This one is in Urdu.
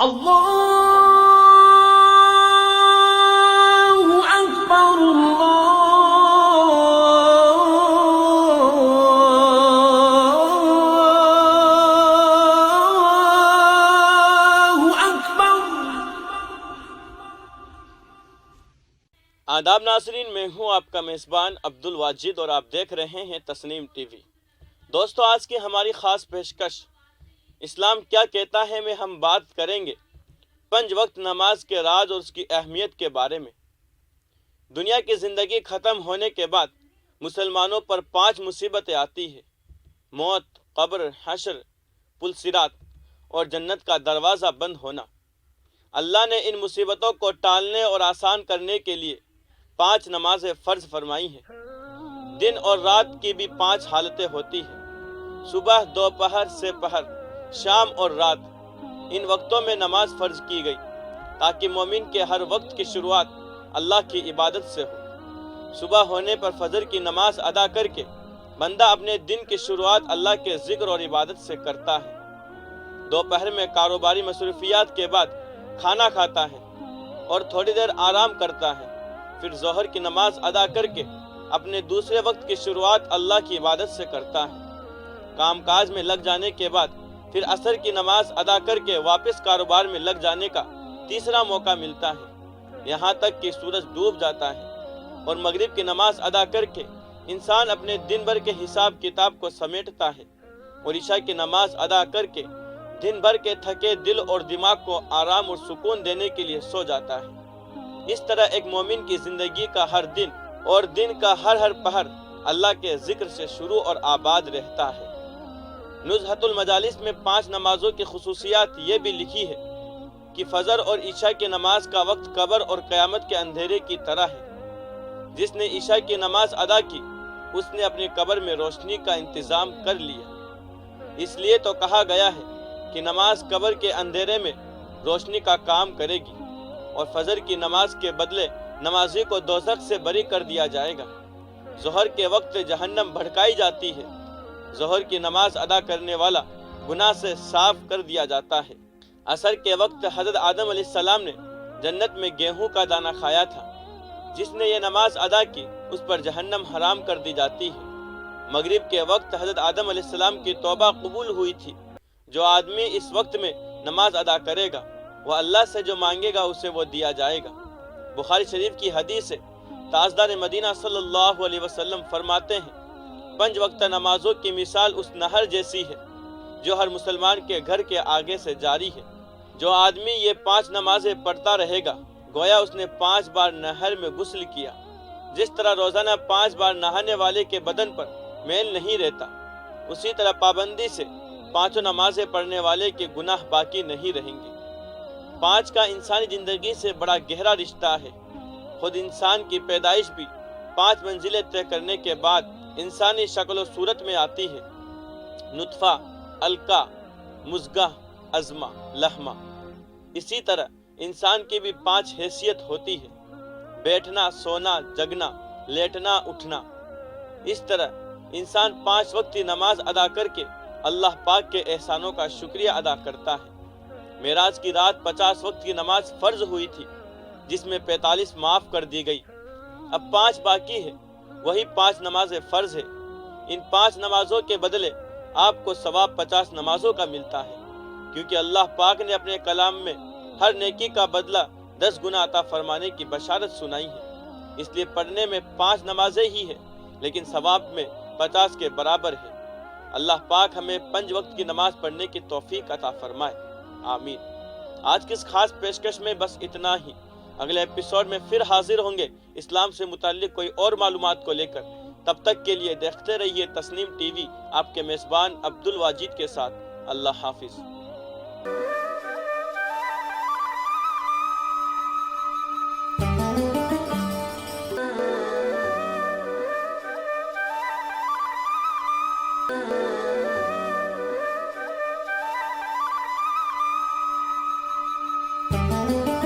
اللہ اکبر اللہ اکبر۔ آداب ناظرین، میں ہوں آپ کا میزبان عبد الواجد اور آپ دیکھ رہے ہیں تسنیم ٹی وی۔ دوستو، آج کی ہماری خاص پیشکش اسلام کیا کہتا ہے میں ہم بات کریں گے 5 وقت نماز کے راز اور اس کی اہمیت کے بارے میں۔ دنیا کی زندگی ختم ہونے کے بعد مسلمانوں پر 5 مصیبتیں آتی ہیں: موت، قبر، حشر، پل صراط اور جنت کا دروازہ بند ہونا۔ اللہ نے ان مصیبتوں کو ٹالنے اور آسان کرنے کے لیے 5 نمازیں فرض فرمائی ہیں۔ دن اور رات کی بھی 5 حالتیں ہوتی ہیں: صبح، دوپہر، سپہر، شام اور رات۔ ان وقتوں میں نماز فرض کی گئی تاکہ مومن کے ہر وقت کی شروعات اللہ کی عبادت سے ہو۔ صبح ہونے پر فجر کی نماز ادا کر کے بندہ اپنے دن کی شروعات اللہ کے ذکر اور عبادت سے کرتا ہے۔ دوپہر میں کاروباری مصروفیات کے بعد کھانا کھاتا ہے اور تھوڑی دیر آرام کرتا ہے۔ پھر ظہر کی نماز ادا کر کے اپنے دوسرے وقت کی شروعات اللہ کی عبادت سے کرتا ہے۔ کام کاج میں لگ جانے کے بعد پھر عصر کی نماز ادا کر کے واپس کاروبار میں لگ جانے کا تیسرا موقع ملتا ہے، یہاں تک کہ سورج ڈوب جاتا ہے۔ اور مغرب کی نماز ادا کر کے انسان اپنے دن بھر کے حساب کتاب کو سمیٹتا ہے اور عشاء کی نماز ادا کر کے دن بھر کے تھکے دل اور دماغ کو آرام اور سکون دینے کے لیے سو جاتا ہے۔ اس طرح ایک مومن کی زندگی کا ہر دن اور دن کا ہر پہر اللہ کے ذکر سے شروع اور آباد رہتا ہے۔ نزہۃ المجالس میں 5 نمازوں کی خصوصیات یہ بھی لکھی ہے کہ فجر اور عشاء کی نماز کا وقت قبر اور قیامت کے اندھیرے کی طرح ہے۔ جس نے عشاء کی نماز ادا کی اس نے اپنی قبر میں روشنی کا انتظام کر لیا۔ اس لیے تو کہا گیا ہے کہ نماز قبر کے اندھیرے میں روشنی کا کام کرے گی، اور فجر کی نماز کے بدلے نمازی کو دوزخ سے بری کر دیا جائے گا۔ ظہر کے وقت جہنم بھڑکائی جاتی ہے۔ ظہر کی نماز ادا کرنے والا گناہ سے صاف کر دیا جاتا ہے۔ عصر کے وقت حضرت آدم علیہ السلام نے جنت میں گیہوں کا دانہ کھایا تھا۔ جس نے یہ نماز ادا کی اس پر جہنم حرام کر دی جاتی ہے۔ مغرب کے وقت حضرت آدم علیہ السلام کی توبہ قبول ہوئی تھی۔ جو آدمی اس وقت میں نماز ادا کرے گا وہ اللہ سے جو مانگے گا اسے وہ دیا جائے گا۔ بخاری شریف کی حدیث ہے، تاجدار مدینہ صلی اللہ علیہ وسلم فرماتے ہیں 5 وقت نمازوں کی مثال اس نہر جیسی ہے جو ہر مسلمان کے گھر کے آگے سے جاری ہے۔ جو آدمی یہ 5 نمازیں پڑھتا رہے گا گویا اس نے 5 بار نہر میں غسل کیا۔ جس طرح روزانہ 5 بار نہانے والے کے بدن پر میل نہیں رہتا، اسی طرح پابندی سے 5 نمازیں پڑھنے والے کے گناہ باقی نہیں رہیں گے۔ 5 کا انسانی زندگی سے بڑا گہرا رشتہ ہے۔ خود انسان کی پیدائش بھی 5 منزلیں طے کرنے کے بعد انسانی شکل و صورت میں آتی ہے: نطفہ، علقہ، مضغہ، عظمہ، لحمہ۔ اسی طرح انسان کی بھی 5 حیثیت ہوتی ہے: بیٹھنا، سونا، جگنا، لیٹنا، اٹھنا۔ اس طرح انسان 5 وقت کی نماز ادا کر کے اللہ پاک کے احسانوں کا شکریہ ادا کرتا ہے۔ معراج کی رات 50 وقت کی نماز فرض ہوئی تھی جس میں 45 معاف کر دی گئی۔ اب 5 باقی ہے، وہی 5 نمازیں فرض ہے۔ ان 5 نمازوں کے بدلے آپ کو ثواب 50 نمازوں کا ملتا ہے، کیونکہ اللہ پاک نے اپنے کلام میں ہر نیکی کا بدلہ 10 گنا عطا فرمانے کی بشارت سنائی ہے۔ اس لیے پڑھنے میں 5 نمازیں ہی ہے لیکن ثواب میں 50 کے برابر ہے۔ اللہ پاک ہمیں 5 وقت کی نماز پڑھنے کی توفیق عطا فرمائے، آمین۔ آج کی اس خاص پیشکش میں بس اتنا ہی۔ اگلے ایپیسوڈ میں پھر حاضر ہوں گے اسلام سے متعلق کوئی اور معلومات کو لے کر۔ تب تک کے لیے دیکھتے رہیے تسنیم ٹی وی، آپ کے میزبان عبد الواجد کے ساتھ۔ اللہ حافظ۔